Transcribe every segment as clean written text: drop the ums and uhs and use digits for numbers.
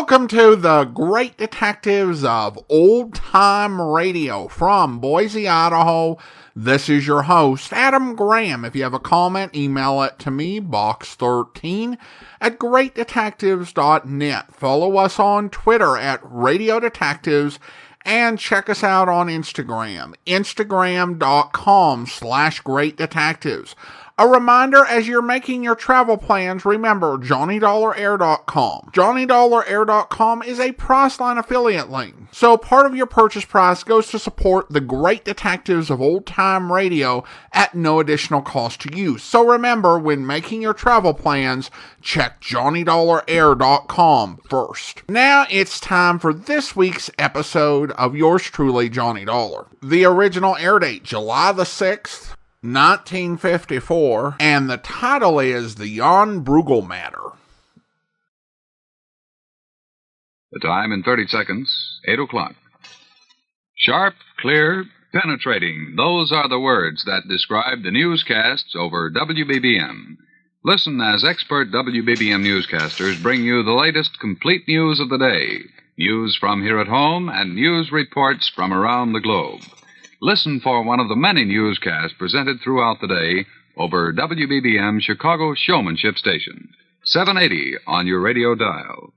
Welcome to the Great Detectives of Old Time Radio from Boise, Idaho. This is your host, Adam Graham. If you have a comment, email it to me, box13 at greatdetectives.net. Follow us on Twitter at Radio Detectives and check us out on Instagram, instagram.com/greatdetectives. A reminder, as you're making your travel plans, remember JohnnyDollarAir.com. JohnnyDollarAir.com is a Priceline affiliate link, so part of your purchase price goes to support the Great Detectives of Old Time Radio at no additional cost to you. So remember, when making your travel plans, check JohnnyDollarAir.com first. Now it's time for this week's episode of yours truly, Johnny Dollar. The original air date, July the 6th, 1954, and the title is The Jan Brueghel Matter. The time in 30 seconds, 8 o'clock. Sharp, clear, penetrating. Those are the words that describe the newscasts over WBBM. Listen as expert WBBM newscasters bring you the latest complete news of the day. News from here at home and news reports from around the globe. Listen for one of the many newscasts presented throughout the day over WBBM Chicago Showmanship Station. 780 on your radio dial.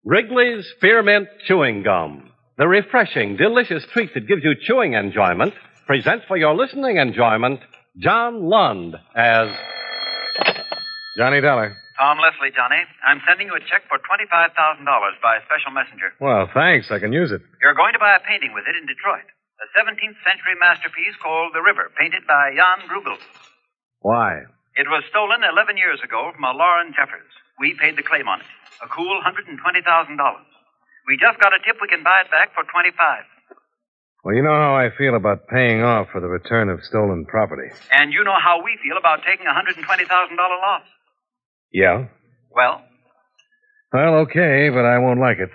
Wrigley's Spearmint Chewing Gum, the refreshing, delicious treat that gives you chewing enjoyment, presents for your listening enjoyment John Lund as Johnny Dollar. Tom Leslie, Johnny. I'm sending you a check for $25,000 by special messenger. Well, thanks. I can use it. You're going to buy a painting with it in Detroit. A 17th century masterpiece called The River, painted by Jan Brueghel. Why? It was stolen 11 years ago from a Lauren Jeffers. We paid the claim on it. A cool $120,000. We just got a tip we can buy it back for $25,000. Well, you know how I feel about paying off for the return of stolen property. And you know how we feel about taking a $120,000 loss. Yeah? Well, okay, but I won't like it.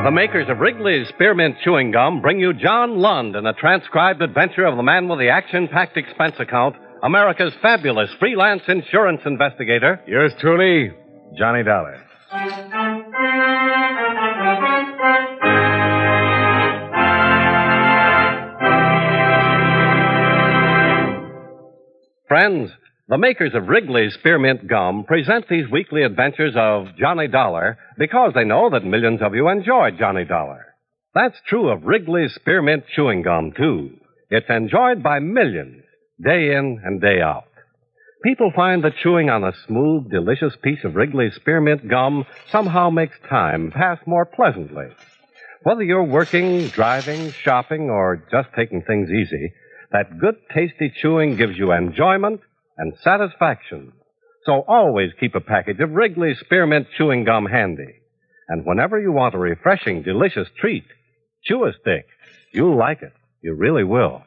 the makers of Wrigley's Spearmint Chewing Gum bring you John Lund in a transcribed adventure of the man with the action-packed expense account, America's fabulous freelance insurance investigator. Yours truly, Johnny Dollar. Friends, the makers of Wrigley's Spearmint Gum present these weekly adventures of Johnny Dollar because they know that millions of you enjoy Johnny Dollar. That's true of Wrigley's Spearmint Chewing Gum, too. It's enjoyed by millions, day in and day out. People find that chewing on a smooth, delicious piece of Wrigley's Spearmint Gum somehow makes time pass more pleasantly. Whether you're working, driving, shopping, or just taking things easy, that good, tasty chewing gives you enjoyment and satisfaction. So always keep a package of Wrigley's Spearmint Chewing Gum handy. And whenever you want a refreshing, delicious treat, chew a stick. You'll like it. You really will.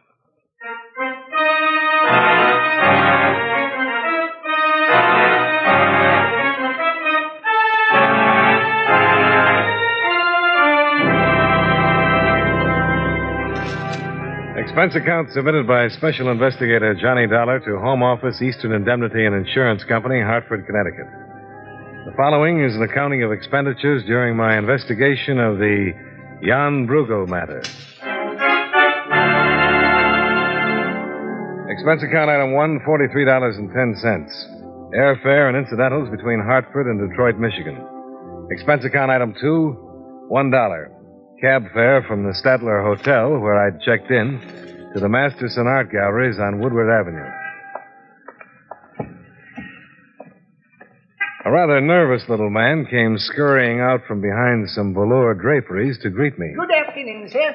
Expense account submitted by Special Investigator Johnny Dollar to Home Office, Eastern Indemnity and Insurance Company, Hartford, Connecticut. The following is an accounting of expenditures during my investigation of the Jan Brueghel matter. Expense account item 1, $43.10. Airfare and incidentals between Hartford and Detroit, Michigan. Expense account item 2, $1. Cab fare from the Statler Hotel, where I'd checked in, to the Masterson Art Galleries on Woodward Avenue. A rather nervous little man came scurrying out from behind some velour draperies to greet me. Good afternoon, sir.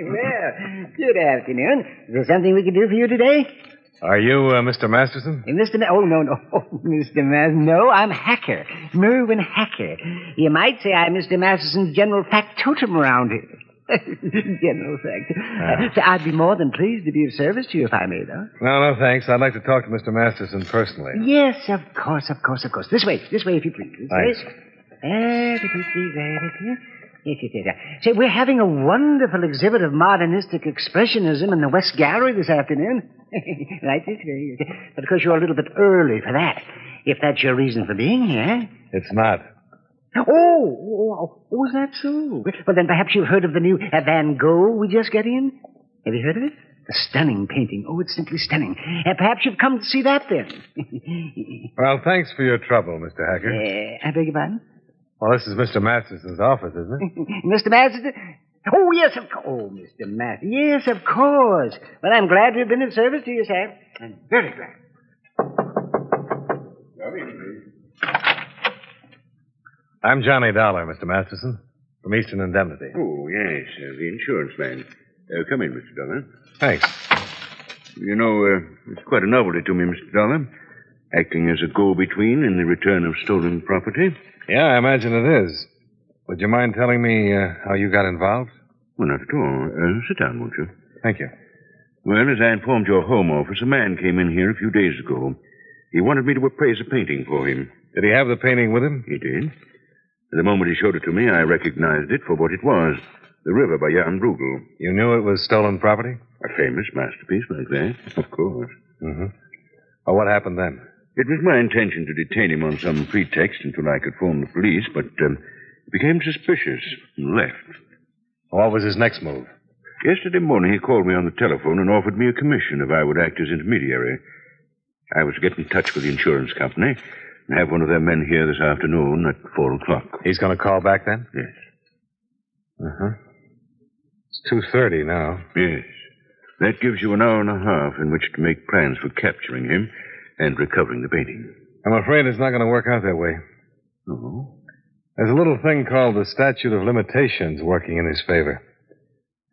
Well, good afternoon. Is there something we can do for you today? Are you Mr. Masterson? Oh, no. Mr. No, I'm Hacker. Merwin Hacker. You might say I'm Mr. Masterson's general factotum around here. General factor. So I'd be more than pleased to be of service to you if I may, though. No, thanks. I'd like to talk to Mr. Masterson personally. Yes, of course. This way, if you please. Thanks. Yes. Say, we're having a wonderful exhibit of modernistic expressionism in the West Gallery this afternoon. Right, yes. But of course, you're a little bit early for that, if that's your reason for being here. It's not. Oh, is that so? Well, then perhaps you've heard of the new Van Gogh we just got in? Have you heard of it? A stunning painting. Oh, it's simply stunning. Perhaps you've come to see that, then. Well, thanks for your trouble, Mr. Hacker. I beg your pardon? Well, this is Mr. Masterson's office, isn't it? Mr. Masterson? Oh, yes, of course. Oh, Mr. Masterson. Yes, of course. Well, I'm glad to have been of service to you, sir. I'm very glad. I'm Johnny Dollar, Mr. Masterson, from Eastern Indemnity. Oh, yes, the insurance man. Come in, Mr. Dollar. Thanks. You know, it's quite a novelty to me, Mr. Dollar, acting as a go-between in the return of stolen property. Yeah, I imagine it is. Would you mind telling me how you got involved? Well, not at all. Sit down, won't you? Thank you. Well, as I informed your home office, a man came in here a few days ago. He wanted me to appraise a painting for him. Did he have the painting with him? He did. The moment he showed it to me, I recognized it for what it was. The River by Jan Brueghel. You knew it was stolen property? A famous masterpiece like that, of course. Mm-hmm. Well, what happened then? It was my intention to detain him on some pretext until I could phone the police, but he became suspicious and left. What was his next move? Yesterday morning, he called me on the telephone and offered me a commission if I would act as intermediary. I was to get in touch with the insurance company and have one of their men here this afternoon at 4 o'clock. He's going to call back then? Yes. Uh-huh. It's 2:30 now. Yes. That gives you an hour and a half in which to make plans for capturing him and recovering the painting. I'm afraid it's not going to work out that way. Oh? There's a little thing called the statute of limitations working in his favor.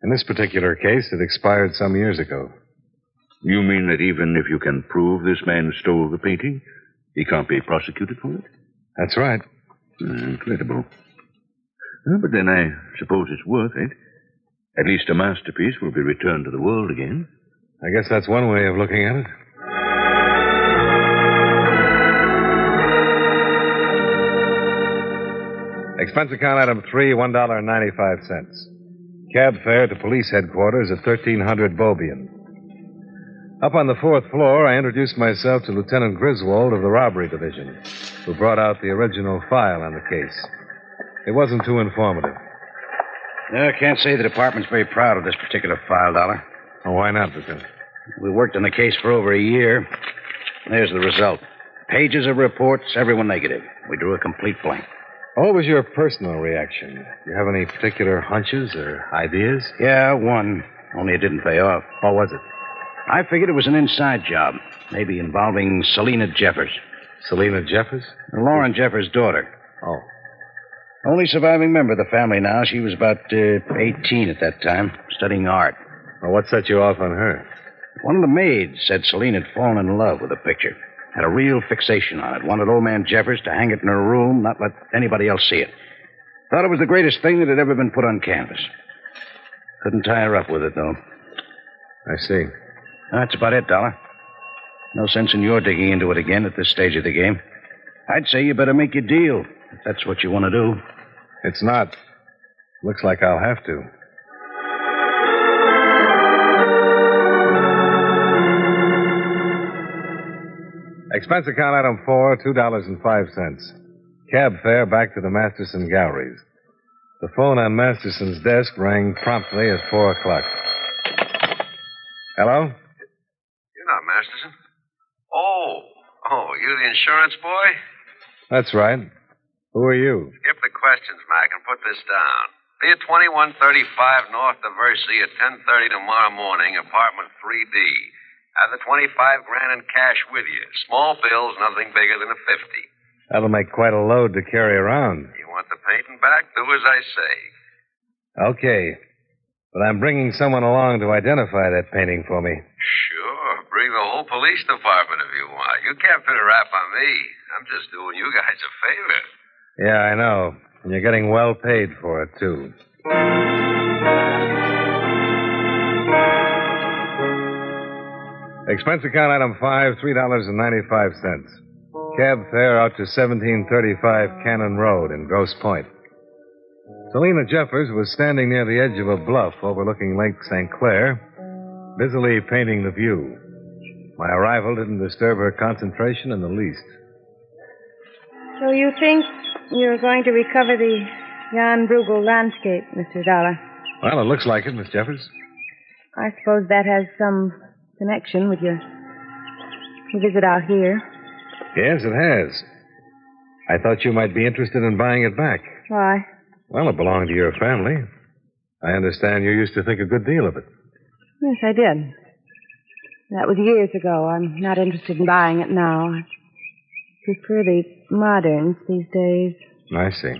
In this particular case, it expired some years ago. You mean that even if you can prove this man stole the painting, he can't be prosecuted for it? That's right. Incredible. Well, but then I suppose it's worth it. At least a masterpiece will be returned to the world again. I guess that's one way of looking at it. Expense account item 3, $1.95. Cab fare to police headquarters at 1300 Bobian. Up on the 4th floor, I introduced myself to Lieutenant Griswold of the Robbery Division, who brought out the original file on the case. It wasn't too informative. I can't say the department's very proud of this particular file, Dollar. Oh, why not, Lieutenant? We worked on the case for over a year. There's the result. Pages of reports, everyone negative. We drew a complete blank. What was your personal reaction? Do you have any particular hunches or ideas? Yeah, one. Only it didn't pay off. What was it? I figured it was an inside job. Maybe involving Selina Jeffers. Selina Jeffers? Lauren Jeffers' daughter. Oh. Only surviving member of the family now. She was about 18 at that time, studying art. Well, what set you off on her? One of the maids said Selina had fallen in love with the picture. Had a real fixation on it. Wanted old man Jeffers to hang it in her room, not let anybody else see it. Thought it was the greatest thing that had ever been put on canvas. Couldn't tie her up with it, though. I see. That's about it, Dollar. No sense in your digging into it again at this stage of the game. I'd say you better make your deal, if that's what you want to do. It's not. Looks like I'll have to. Expense account item 4, $2.05. Cab fare back to the Masterson Galleries. The phone on Masterson's desk rang promptly at 4 o'clock. Hello? You're not Masterson. Oh, you the insurance boy? That's right. Who are you? Skip the questions, Mac, and put this down. Be at 2135 North Diversey at 10:30 tomorrow morning, apartment 3D. Have the $25,000 in cash with you. Small bills, nothing bigger than a 50. That'll make quite a load to carry around. You want the painting back? Do as I say. Okay. But I'm bringing someone along to identify that painting for me. Sure. Bring the whole police department if you want. You can't put a rap on me. I'm just doing you guys a favor. Yeah, I know. And you're getting well paid for it, too. Expense account item 5, $3.95. Cab fare out to 1735 Cannon Road in Grosse Pointe. Selina Jeffers was standing near the edge of a bluff overlooking Lake St. Clair, busily painting the view. My arrival didn't disturb her concentration in the least. So you think you're going to recover the Jan Brueghel landscape, Mr. Dollar? Well, it looks like it, Miss Jeffers. I suppose that has some connection with your visit out here. Yes, it has. I thought you might be interested in buying it back. Why? Well, it belonged to your family. I understand you used to think a good deal of it. Yes, I did. That was years ago. I'm not interested in buying it now. I prefer the moderns these days. I see.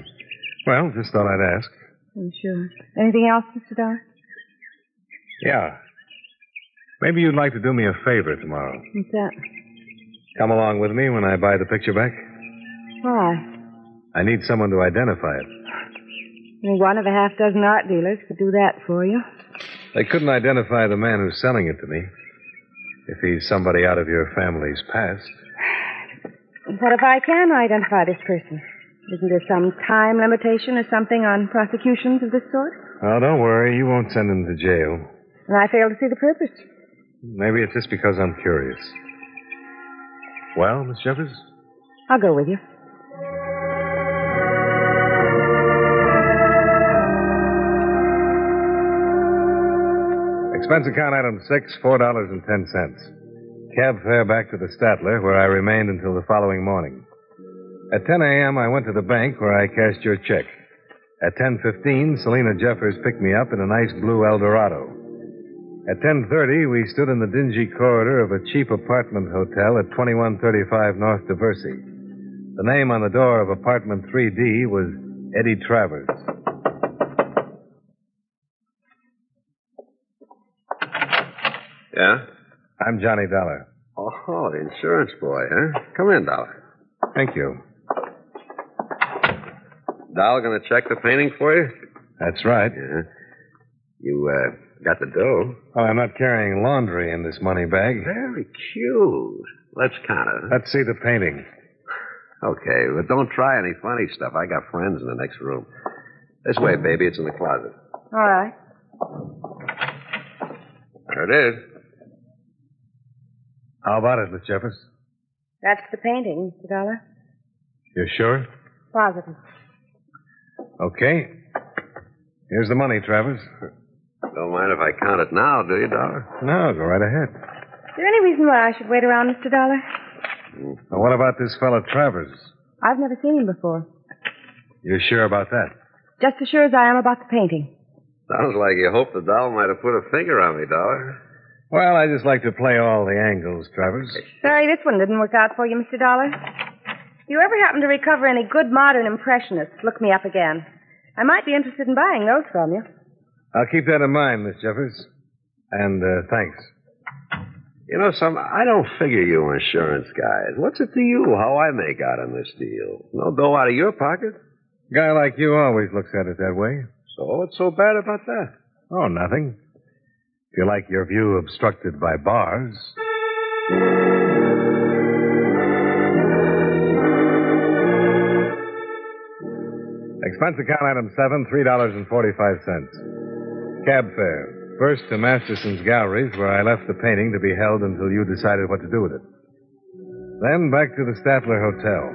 Well, just thought I'd ask. I'm sure. Anything else, Mr. Dollar? Yeah. Maybe you'd like to do me a favor tomorrow. What's that? Come along with me when I buy the picture back. Why? I need someone to identify it. Only one of a half dozen art dealers could do that for you. They couldn't identify the man who's selling it to me. If he's somebody out of your family's past. What if I can identify this person? Isn't there some time limitation or something on prosecutions of this sort? Oh, don't worry. You won't send him to jail. And I fail to see the purpose. Maybe it's just because I'm curious. Well, Miss Jeffers? I'll go with you. Expense account item 6, $4.10. Cab fare back to the Statler, where I remained until the following morning. At 10 a.m., I went to the bank where I cashed your check. At 10:15, Selina Jeffers picked me up in a nice blue Eldorado. At 10:30, we stood in the dingy corridor of a cheap apartment hotel at 2135 North Diversey. The name on the door of apartment 3D was Eddie Travers. Yeah? I'm Johnny Dollar. Oh, the insurance boy, huh? Come in, Dollar. Thank you. Dollar gonna check the painting for you? That's right. Yeah. You, got the dough? Well, I'm not carrying laundry in this money bag. Very cute. Let's count it. Let's see the painting. Okay, but don't try any funny stuff. I got friends in the next room. This way, baby. It's in the closet. All right. There it is. How about it, Miss Jeffers? That's the painting, Mr. Dollar. You're sure? Positive. Okay. Here's the money, Travers. Don't mind if I count it now, do you, Dollar? No, go right ahead. Is there any reason why I should wait around, Mr. Dollar? Now, what about this fellow Travers? I've never seen him before. You're sure about that? Just as sure as I am about the painting. Sounds like you hoped the doll might have put a finger on me, Dollar. Well, I just like to play all the angles, Travers. Sorry this one didn't work out for you, Mr. Dollar. If you ever happen to recover any good modern impressionists, look me up again. I might be interested in buying those from you. I'll keep that in mind, Miss Jeffers. And, thanks. You know, I don't figure you insurance guys. What's it to you how I make out on this deal? No dough out of your pocket? A guy like you always looks at it that way. So what's so bad about that? Oh, nothing. If you like your view obstructed by bars. Expense account item 7, $3.45. Cab fare. First to Masterson's Galleries, where I left the painting to be held until you decided what to do with it. Then back to the Statler Hotel.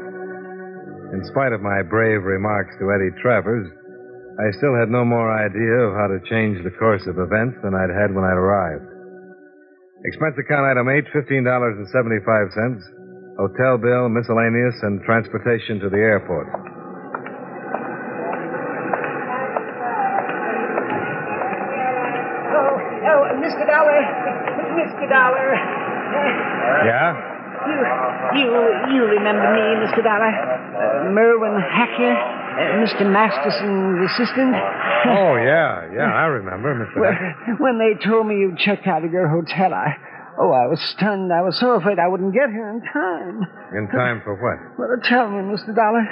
In spite of my brave remarks to Eddie Travers, I still had no more idea of how to change the course of events than I'd had when I arrived. Expense account item 8, $15.75. Hotel bill, miscellaneous, and transportation to the airport. Mr. Dollar. Mr. Dollar. Yeah? You remember me, Mr. Dollar? Merwin Hacker, Mr. Masterson's assistant. Oh, yeah, I remember, Mr. Hacker. When they told me you checked out of your hotel, I was stunned. I was so afraid I wouldn't get here in time. In time for what? Well, tell me, Mr. Dollar,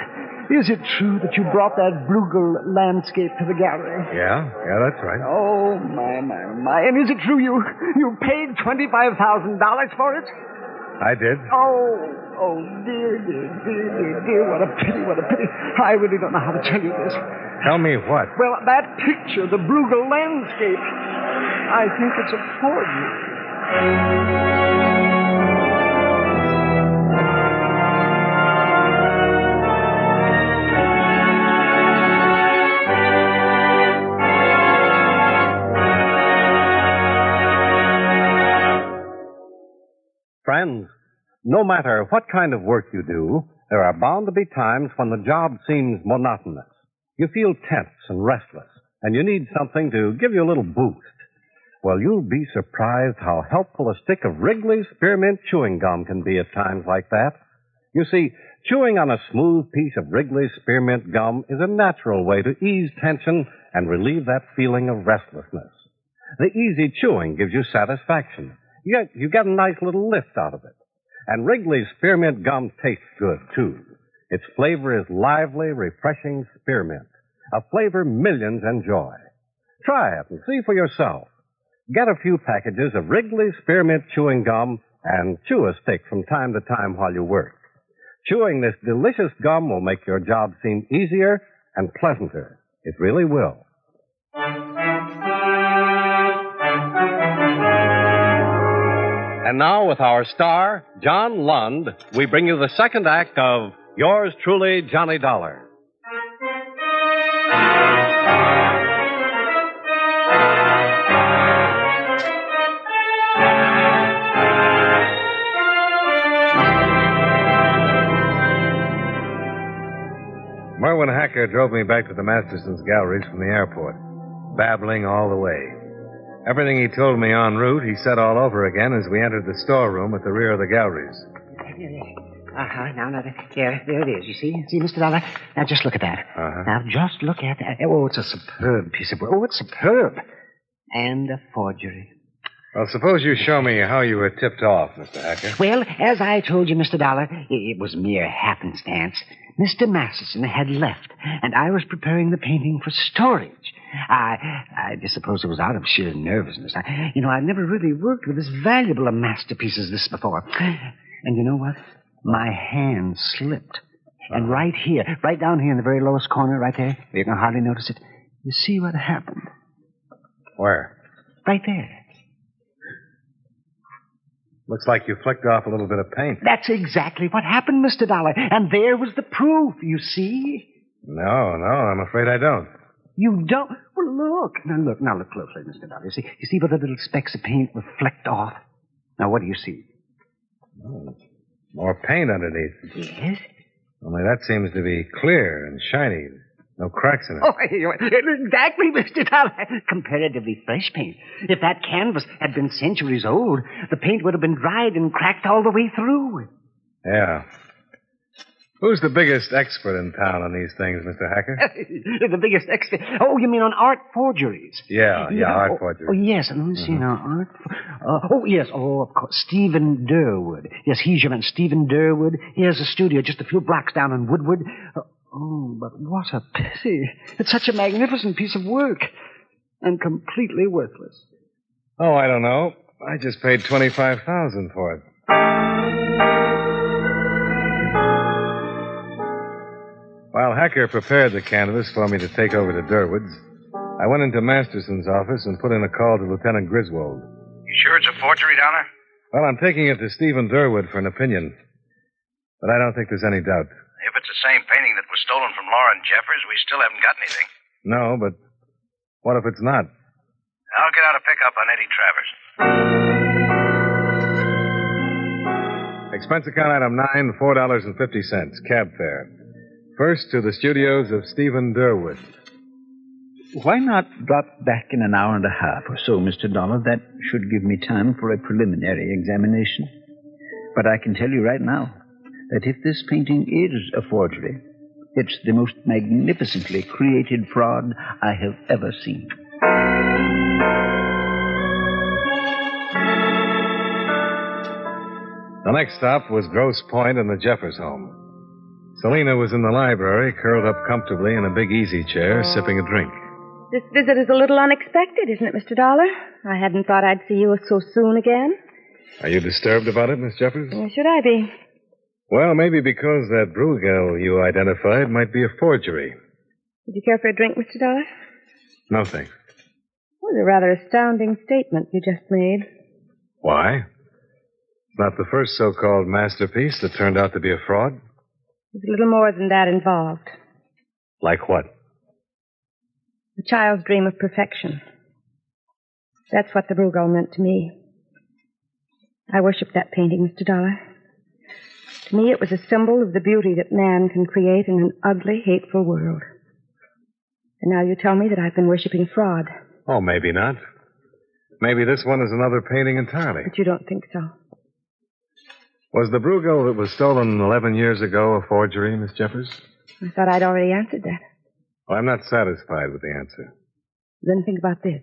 is it true that you brought that Brueghel landscape to the gallery? Yeah, that's right. Oh, my. And is it true you paid $25,000 for it? I did. Oh, dear, what a pity. I really don't know how to tell you this. Tell me what? Well, that picture, the Brueghel landscape, I think it's a forgery. Friends, no matter what kind of work you do, there are bound to be times when the job seems monotonous. You feel tense and restless, and you need something to give you a little boost. Well, you'll be surprised how helpful a stick of Wrigley's Spearmint Chewing Gum can be at times like that. You see, chewing on a smooth piece of Wrigley's Spearmint Gum is a natural way to ease tension and relieve that feeling of restlessness. The easy chewing gives you satisfaction. You get a nice little lift out of it. And Wrigley's Spearmint Gum tastes good, too. Its flavor is lively, refreshing spearmint, a flavor millions enjoy. Try it and see for yourself. Get a few packages of Wrigley's Spearmint Chewing Gum and chew a stick from time to time while you work. Chewing this delicious gum will make your job seem easier and pleasanter. It really will. And now, with our star, John Lund, we bring you the second act of Yours Truly, Johnny Dollar. Merwin Hacker drove me back to the Masterson's galleries from the airport, babbling all the way. Everything he told me en route, he said all over again as we entered the storeroom at the rear of the galleries. Now, there it is. You see, Mr. Dollar? Now, just look at that. Now, just look at that. Oh, it's a superb piece of work. Oh, it's superb. And a forgery. Well, suppose you show me how you were tipped off, Mr. Hacker. Well, as I told you, Mr. Dollar, it was mere happenstance. Mr. Masterson had left, and I was preparing the painting for storage. I just suppose it was out of sheer nervousness. I've never really worked with as valuable a masterpiece as this before. And you know what? My hand slipped. And right here, right down here in the very lowest corner, right there, you can hardly notice it. You see what happened? Where? Right there. Looks like you flicked off a little bit of paint. That's exactly what happened, Mr. Dollar. And there was the proof, you see? No, I'm afraid I don't. You don't? Well, look. Now look closely, Mr. Dollar. You see where the little specks of paint were flecked off? Now, what do you see? Oh, more paint underneath. Yes? Only that seems to be clear and shiny. No cracks in it. Oh, exactly, Mr. Dollar. Comparatively fresh paint. If that canvas had been centuries old, the paint would have been dried and cracked all the way through. Yeah. Who's the biggest expert in town on these things, Mr. Hacker? The biggest expert? Oh, you mean on art forgeries? Yeah, art forgeries. Oh, yes. Let me see now. Art. Yes. Oh, of course. Stephen Durwood. Yes, he's your man. Stephen Durwood. He has a studio just a few blocks down in Woodward. Oh, but what a pity. It's such a magnificent piece of work. And completely worthless. Oh, I don't know. I just paid $25,000 for it. While Hacker prepared the canvas for me to take over to Durwood's, I went into Masterson's office and put in a call to Lieutenant Griswold. You sure it's a forgery, Dollar? Well, I'm taking it to Stephen Durwood for an opinion. But I don't think there's any doubt. If it's the same painting that was stolen from Lauren Jeffers, we still haven't got anything. No, but what if it's not? I'll get out a pickup on Eddie Travers. Expense account item 9, $4.50, cab fare. First to the studios of Stephen Durwood. Why not drop back in an hour and a half or so, Mr. Dollar? That should give me time for a preliminary examination. But I can tell you right now that if this painting is a forgery, it's the most magnificently created fraud I have ever seen. The next stop was Grosse Pointe and the Jeffers home. Selina was in the library, curled up comfortably in a big easy chair, sipping a drink. This visit is a little unexpected, isn't it, Mr. Dollar? I hadn't thought I'd see you so soon again. Are you disturbed about it, Miss Jeffers? Why should I be? Well, maybe because that Brueghel you identified might be a forgery. Would you care for a drink, Mr. Dollar? No, thanks. It was a rather astounding statement you just made. Why? It's not the first so-called masterpiece that turned out to be a fraud. There's a little more than that involved. Like what? A child's dream of perfection. That's what the Brueghel meant to me. I worship that painting, Mr. Dollar. To me, it was a symbol of the beauty that man can create in an ugly, hateful world. And now you tell me that I've been worshiping fraud. Oh, maybe not. Maybe this one is another painting entirely. But you don't think so. Was the Brueghel that was stolen 11 years ago a forgery, Miss Jeffers? I thought I'd already answered that. Well, I'm not satisfied with the answer. Then think about this.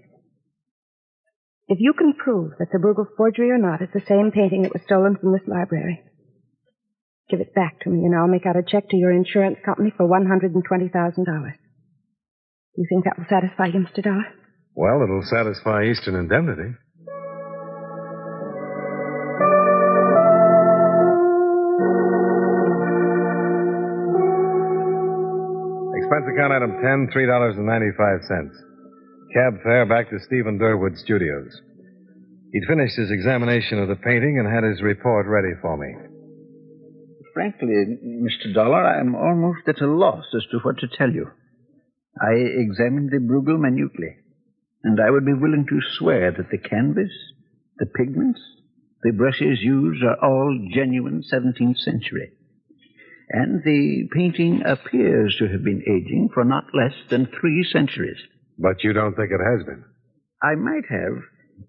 If you can prove that the Brueghel forgery or not is the same painting that was stolen from this library, give it back to me and I'll make out a check to your insurance company for $120,000. You think that will satisfy you, Mr. Dollar? Well, it'll satisfy Eastern Indemnity. Expense account item 10, $3.95. Cab fare back to Stephen Durwood Studios. He'd finished his examination of the painting and had his report ready for me. Frankly, Mr. Dollar, I'm almost at a loss as to what to tell you. I examined the Brueghel minutely, and I would be willing to swear that the canvas, the pigments, the brushes used are all genuine 17th century. And the painting appears to have been aging for not less than 3 centuries. But you don't think it has been? I might have,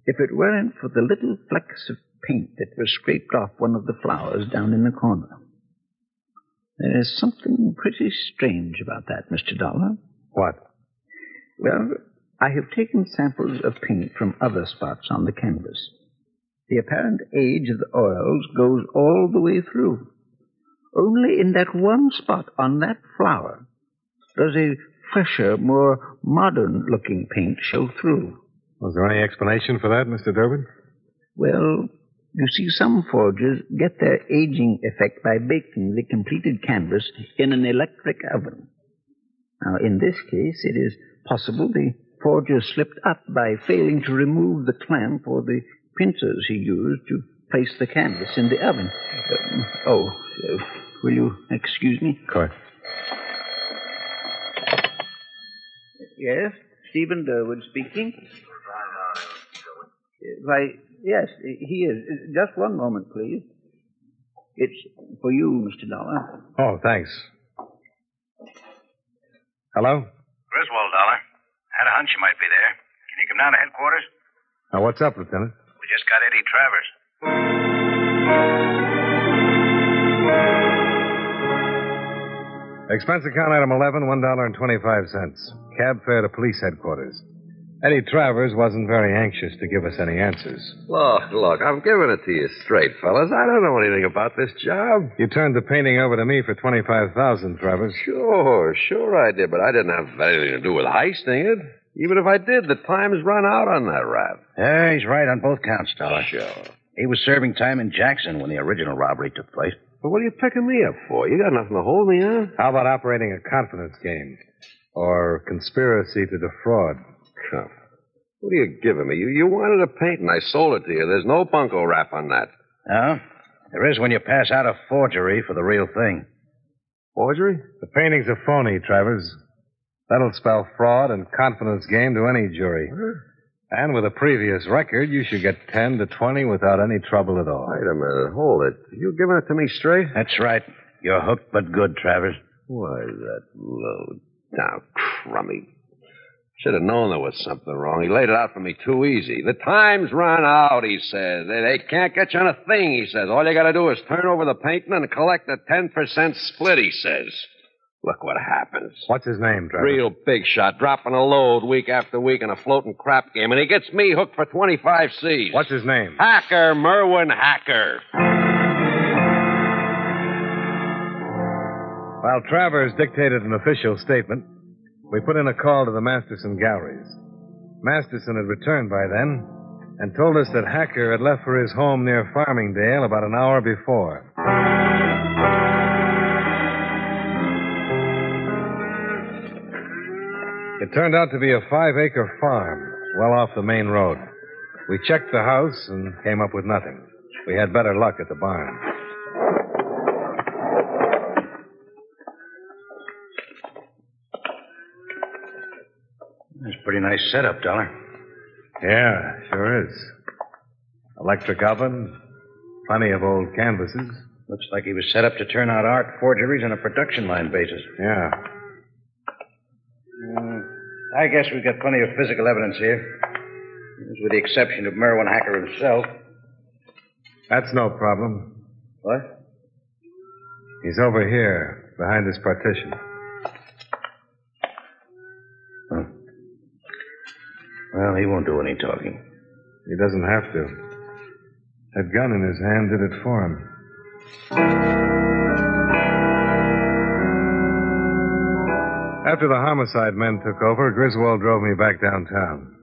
if it weren't for the little flecks of paint that were scraped off one of the flowers down in the corner. There is something pretty strange about that, Mr. Dollar. What? Well, I have taken samples of paint from other spots on the canvas. The apparent age of the oils goes all the way through. Only in that one spot on that flower does a fresher, more modern-looking paint show through. Was there any explanation for that, Mr. Durbin? Well, you see, some forgers get their aging effect by baking the completed canvas in an electric oven. Now, in this case, it is possible the forger slipped up by failing to remove the clamp or the pincers he used to place the canvas in the oven. Will you excuse me? Of course. Yes, Stephen Durwood speaking. Why, yes, he is. Just one moment, please. It's for you, Mr. Dollar. Oh, thanks. Hello? Griswold, Dollar. Had a hunch you might be there. Can you come down to headquarters? Now, what's up, Lieutenant? We just got Eddie Travers. Expense account item 11, $1.25. Cab fare to police headquarters. Eddie Travers wasn't very anxious to give us any answers. Look, I'm giving it to you straight, fellas. I don't know anything about this job. You turned the painting over to me for $25,000, Travers. Sure I did, but I didn't have anything to do with heisting it. Even if I did, the time's run out on that rap. Yeah, he's right on both counts, Dollar. Sure. He was serving time in Jackson when the original robbery took place. But what are you picking me up for? You got nothing to hold me on. How about operating a confidence game? Or conspiracy to defraud? Huh. What are you giving me? You wanted a paint and I sold it to you. There's no bunco wrap on that. Oh? There is when you pass out a forgery for the real thing. Forgery? The painting's a phony, Travers. That'll spell fraud and confidence game to any jury. And with a previous record, you should get 10 to 20 without any trouble at all. Wait a minute. Hold it. You giving it to me straight? That's right. You're hooked but good, Travers. Why, that low down crummy. Should have known there was something wrong. He laid it out for me too easy. The time's run out, he says. They can't get you on a thing, he says. All you got to do is turn over the painting and collect a 10% split, he says. Look what happens. What's his name, Travers? Real big shot, dropping a load week after week in a floating crap game, and he gets me hooked for 25 C's. What's his name? Hacker, Merwin Hacker. While Travers dictated an official statement, we put in a call to the Masterson galleries. Masterson had returned by then, and told us that Hacker had left for his home near Farmingdale about an hour before. It turned out to be a 5-acre farm, well off the main road. We checked the house and came up with nothing. We had better luck at the barn. That's a pretty nice setup, Dollar. Yeah, sure is. Electric oven, plenty of old canvases. Looks like he was set up to turn out art forgeries on a production line basis. Yeah. I guess we've got plenty of physical evidence here. With the exception of Merwin Hacker himself. That's no problem. What? He's over here, behind this partition. Huh. Well, he won't do any talking. He doesn't have to. That gun in his hand did it for him. After the homicide men took over, Griswold drove me back downtown.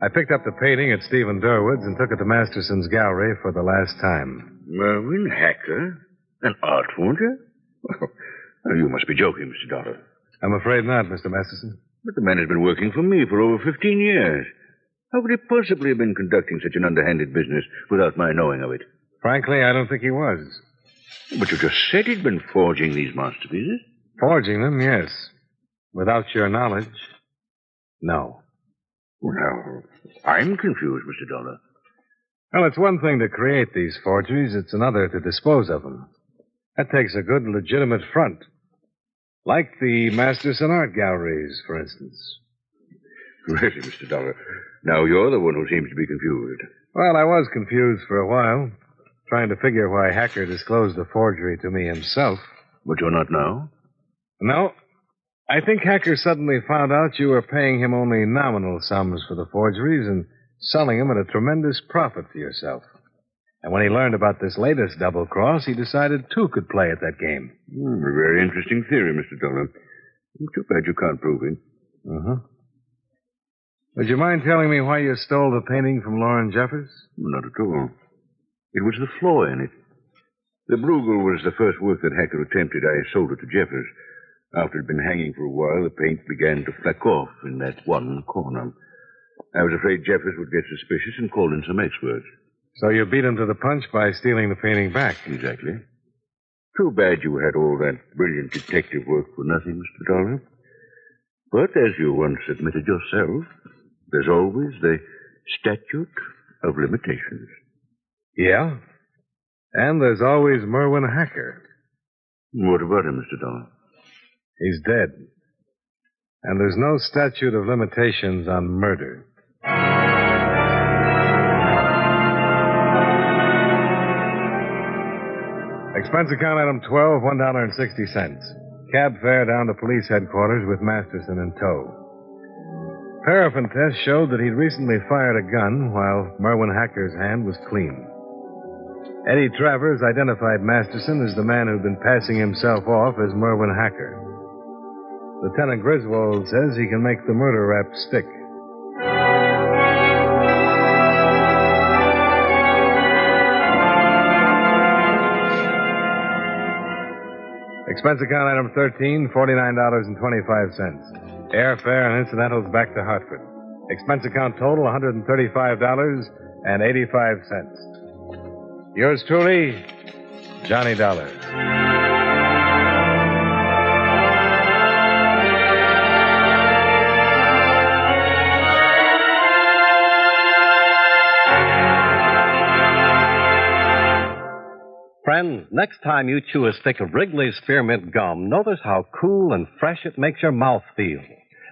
I picked up the painting at Stephen Durwood's and took it to Masterson's gallery for the last time. Merwin Hacker? An art forger? Well, you must be joking, Mr. Dollar. I'm afraid not, Mr. Masterson. But the man has been working for me for over 15 years. How could he possibly have been conducting such an underhanded business without my knowing of it? Frankly, I don't think he was. But you just said he'd been forging these masterpieces. Forging them, yes. Without your knowledge, no. Well, I'm confused, Mr. Dollar. Well, it's one thing to create these forgeries. It's another to dispose of them. That takes a good, legitimate front. Like the Masterson Art Galleries, for instance. Really, Mr. Dollar. Now you're the one who seems to be confused. Well, I was confused for a while, trying to figure why Hacker disclosed the forgery to me himself. But you're not now? No. I think Hacker suddenly found out you were paying him only nominal sums for the forgeries and selling them at a tremendous profit for yourself. And when he learned about this latest double cross, he decided two could play at that game. A very interesting theory, Mr. Dollar. Too bad you can't prove it. Uh-huh. Would you mind telling me why you stole the painting from Lauren Jeffers? Not at all. It was the flaw in it. The Brueghel was the first work that Hacker attempted. I sold it to Jeffers. After it had been hanging for a while, the paint began to fleck off in that one corner. I was afraid Jeffers would get suspicious and call in some experts. So you beat him to the punch by stealing the painting back? Exactly. Too bad you had all that brilliant detective work for nothing, Mr. Dollar. But as you once admitted yourself, there's always the statute of limitations. Yeah? And there's always Merwin Hacker. What about him, Mr. Dollar? He's dead. And there's no statute of limitations on murder. Expense account item 12, $1.60. Cab fare down to police headquarters with Masterson in tow. Paraffin test showed that he'd recently fired a gun while Merwin Hacker's hand was clean. Eddie Travers identified Masterson as the man who'd been passing himself off as Merwin Hacker. Lieutenant Griswold says he can make the murder rap stick. Expense account item 13, $49.25. Airfare and incidentals back to Hartford. Expense account total, $135.85. Yours truly, Johnny Dollar. Friends, next time you chew a stick of Wrigley's Spearmint Gum, notice how cool and fresh it makes your mouth feel.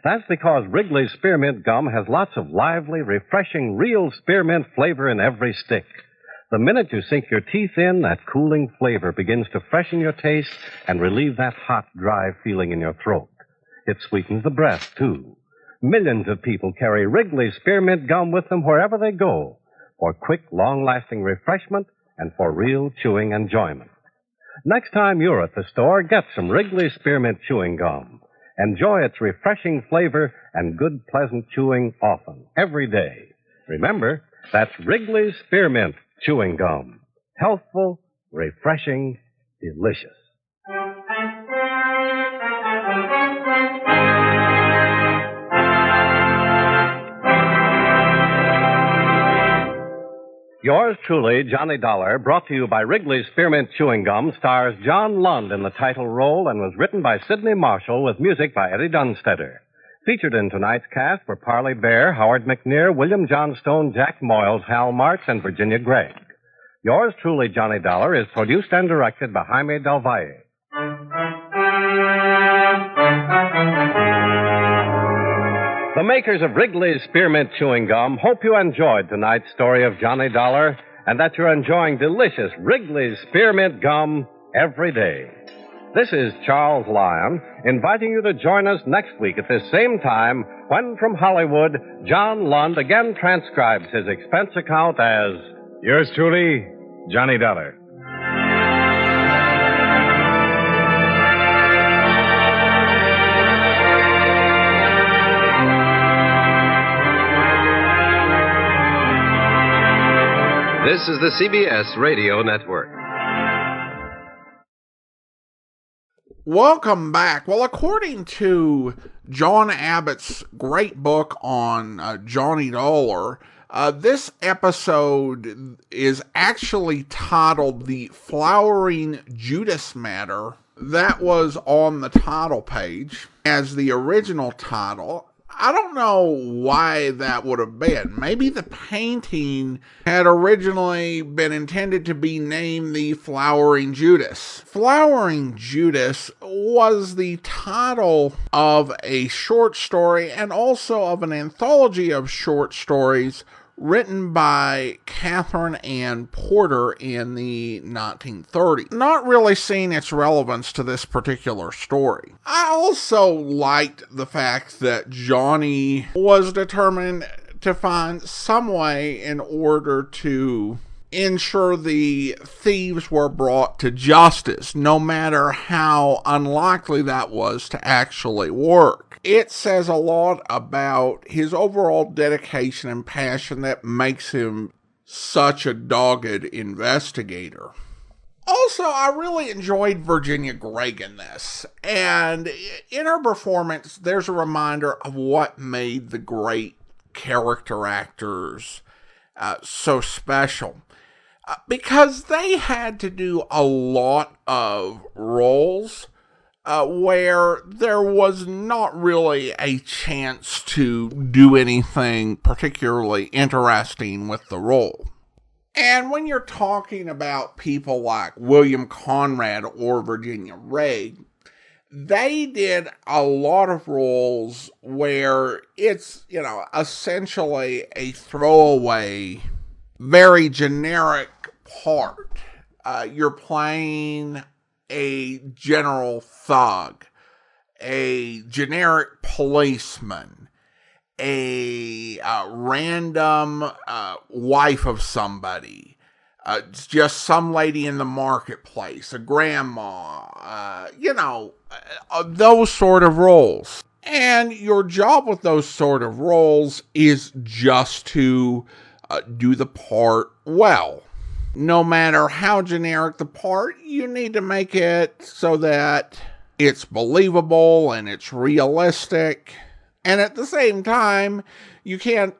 That's because Wrigley's Spearmint Gum has lots of lively, refreshing, real spearmint flavor in every stick. The minute you sink your teeth in, that cooling flavor begins to freshen your taste and relieve that hot, dry feeling in your throat. It sweetens the breath, too. Millions of people carry Wrigley's Spearmint Gum with them wherever they go for quick, long-lasting refreshment and for real chewing enjoyment. Next time you're at the store, get some Wrigley's Spearmint Chewing Gum. Enjoy its refreshing flavor and good, pleasant chewing often, every day. Remember, That's Wrigley's Spearmint Chewing Gum. Healthful, refreshing, delicious. Yours truly, Johnny Dollar, brought to you by Wrigley's Spearmint Chewing Gum, stars John Lund in the title role and was written by Sidney Marshall with music by Eddie Dunstetter. Featured in tonight's cast were Parley Bear, Howard McNear, William Johnstone, Jack Moyles, Hal Marks, and Virginia Gregg. Yours truly, Johnny Dollar, is produced and directed by Jaime Del Valle. The makers of Wrigley's Spearmint Chewing Gum hope you enjoyed tonight's story of Johnny Dollar and that you're enjoying delicious Wrigley's Spearmint Gum every day. This is Charles Lyon, inviting you to join us next week at this same time when, from Hollywood, John Lund again transcribes his expense account as... Yours truly, Johnny Dollar. This is the CBS Radio Network. Welcome back. Well, according to John Abbott's great book on Johnny Dollar, this episode is actually titled The Flowering Judas Matter. That was on the title page as the original title. I don't know why that would have been. Maybe the painting had originally been intended to be named The Flowering Judas. Flowering Judas was the title of a short story and also of an anthology of short stories written by Catherine Ann Porter in the 1930s. Not really seeing its relevance to this particular story. I also liked the fact that Johnny was determined to find some way in order to ensure the thieves were brought to justice, no matter how unlikely that was to actually work. It says a lot about his overall dedication and passion that makes him such a dogged investigator. Also, I really enjoyed Virginia Gregg in this, and in her performance, there's a reminder of what made the great character actors so special. Because they had to do a lot of roles where there was not really a chance to do anything particularly interesting with the role. And when you're talking about people like William Conrad or Virginia Gregg, they did a lot of roles where it's, essentially a throwaway, very generic part. You're playing a general thug, a generic policeman, a random wife of somebody, just some lady in the marketplace, a grandma, those sort of roles. And your job with those sort of roles is just to do the part well. No matter how generic the part, you need to make it so that it's believable and it's realistic. And at the same time, you can't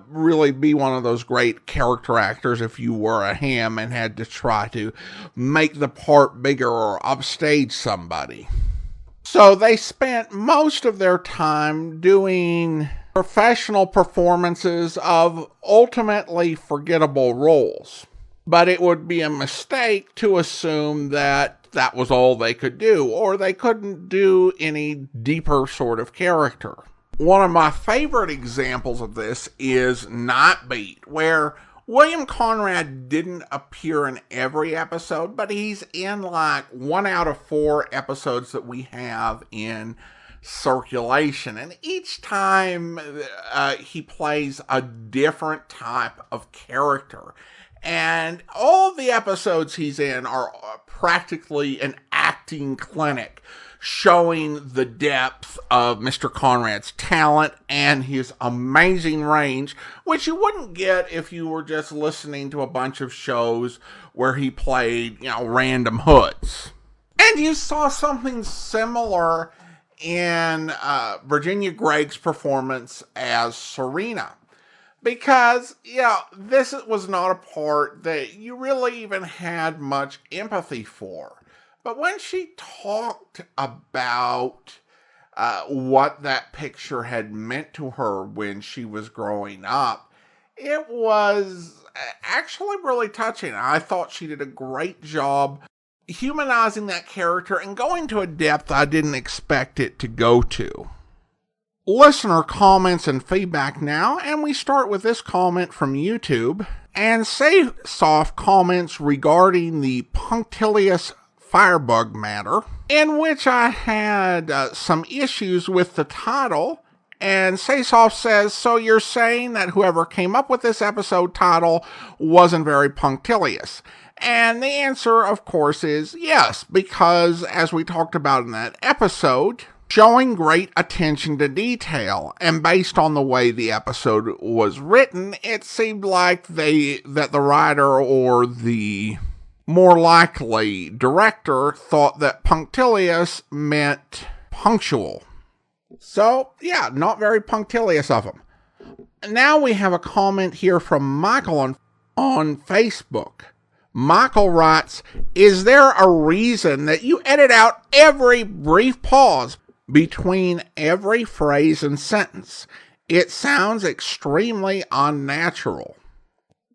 really be one of those great character actors if you were a ham and had to try to make the part bigger or upstage somebody. So they spent most of their time doing professional performances of ultimately forgettable roles. But it would be a mistake to assume that that was all they could do, or they couldn't do any deeper sort of character. One of my favorite examples of this is Nightbeat, where William Conrad didn't appear in every episode, but he's in like 1 out of 4 episodes that we have in circulation. And each time he plays a different type of character. And all of the episodes he's in are practically an acting clinic, showing the depth of Mr. Conrad's talent and his amazing range, which you wouldn't get if you were just listening to a bunch of shows where he played, random hoods. And you saw something similar in Virginia Gregg's performance as Serena. Because, this was not a part that you really even had much empathy for. But when she talked about what that picture had meant to her when she was growing up, it was actually really touching. I thought she did a great job humanizing that character and going to a depth I didn't expect it to go to. Listener comments and feedback now, and we start with this comment from YouTube. And Soft comments regarding the punctilious Firebug matter, in which I had some issues with the title. And Saysoft says, so you're saying that whoever came up with this episode title wasn't very punctilious? And the answer, of course, is yes, because as we talked about in that episode, showing great attention to detail, and based on the way the episode was written, it seemed like that the writer or the more likely director thought that punctilious meant punctual. So, not very punctilious of them. Now we have a comment here from Michael on Facebook. Michael writes, is there a reason that you edit out every brief pause between every phrase and sentence? It sounds extremely unnatural.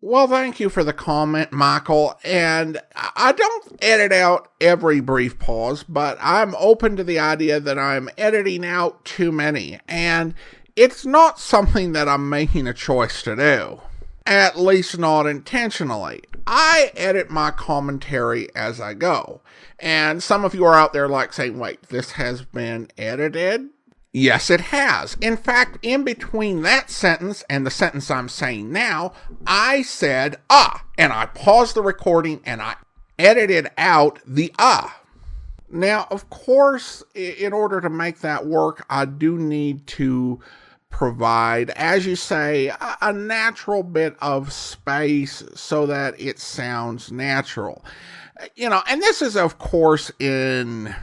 Well, thank you for the comment, Michael. And I don't edit out every brief pause, but I'm open to the idea that I'm editing out too many. And it's not something that I'm making a choice to do. At least not intentionally. I edit my commentary as I go. And some of you are out there saying, wait, this has been edited? Yes, it has. In fact, in between that sentence and the sentence I'm saying now, I said, and I paused the recording and I edited out the Now, of course, in order to make that work, I do need to provide, as you say, a natural bit of space so that it sounds natural. And this is, of course, in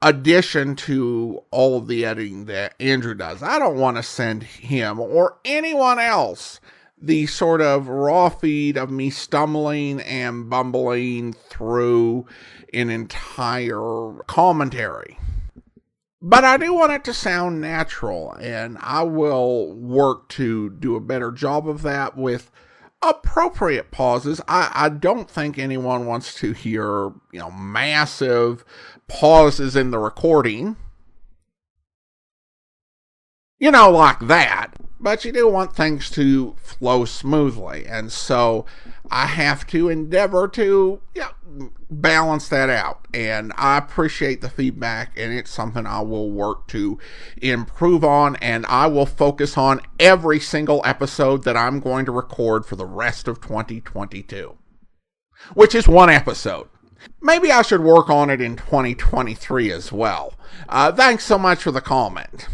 addition to all of the editing that Andrew does. I don't want to send him or anyone else the sort of raw feed of me stumbling and bumbling through an entire commentary. But I do want it to sound natural, and I will work to do a better job of that with appropriate pauses. I don't think anyone wants to hear, massive pauses in the recording. Like that. But you do want things to flow smoothly. And so I have to endeavor to balance that out. And I appreciate the feedback, and it's something I will work to improve on. And I will focus on every single episode that I'm going to record for the rest of 2022. Which is one episode. Maybe I should work on it in 2023 as well. Thanks so much for the comment.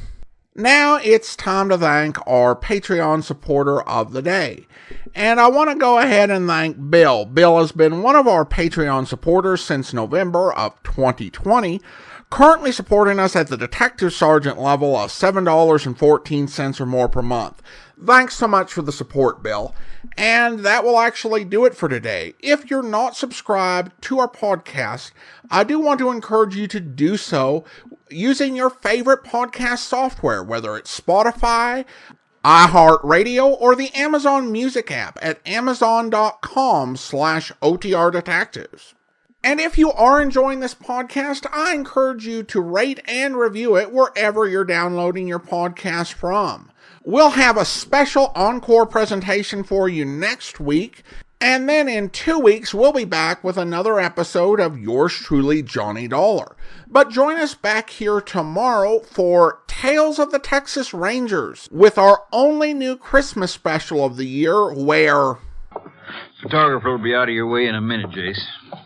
Now it's time to thank our Patreon supporter of the day. And I want to go ahead and thank Bill. Bill has been one of our Patreon supporters since November of 2020, currently supporting us at the Detective Sergeant level of $7.14 or more per month. Thanks so much for the support, Bill. And that will actually do it for today. If you're not subscribed to our podcast, I do want to encourage you to do so using your favorite podcast software, whether it's Spotify, iHeartRadio, or the Amazon Music app at amazon.com/OTR Detectives. And if you are enjoying this podcast, I encourage you to rate and review it wherever you're downloading your podcast from. We'll have a special encore presentation for you next week, and then in 2 weeks, we'll be back with another episode of yours truly, Johnny Dollar. But join us back here tomorrow for Tales of the Texas Rangers, with our only new Christmas special of the year, where Photographer will be out of your way in a minute, Jace.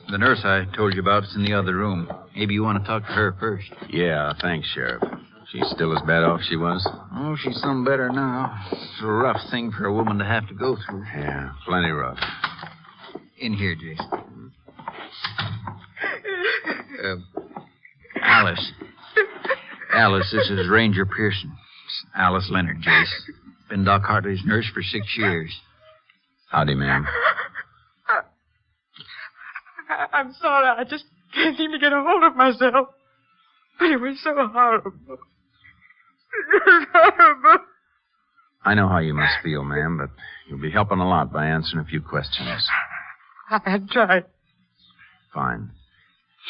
The nurse I told you about is in the other room. Maybe you want to talk to her first. Yeah, thanks, Sheriff. She's still as bad off as she was? Oh, she's some better now. It's a rough thing for a woman to have to go through. Yeah, plenty rough. In here, Jace. Alice. Alice, this is Ranger Pearson. It's Alice Leonard, Jace. Been Doc Hartley's nurse for 6 years. Howdy, ma'am. I'm sorry. I just can't seem to get a hold of myself. But it was so horrible. It was horrible. I know how you must feel, ma'am, but you'll be helping a lot by answering a few questions. I tried. Fine.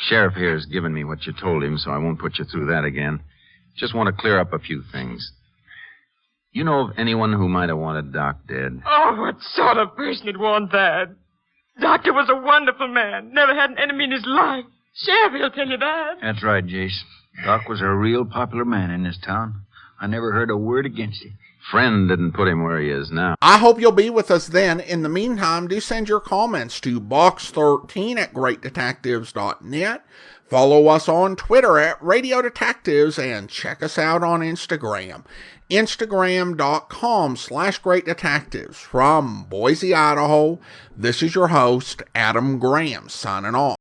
Sheriff here has given me what you told him, so I won't put you through that again. Just want to clear up a few things. You know of anyone who might have wanted Doc dead? Oh, what sort of person would want that? Doctor was a wonderful man. Never had an enemy in his life. Sheriff, he'll tell you that. That's right, Jace. Doc was a real popular man in this town. I never heard a word against him. Friend didn't put him where he is now. I hope you'll be with us then. In the meantime, do send your comments to box13@greatdetectives.net. Follow us on Twitter at Radio Detectives and check us out on Instagram. Instagram.com/greatdetectives. From Boise, Idaho, this is your host, Adam Graham, signing off.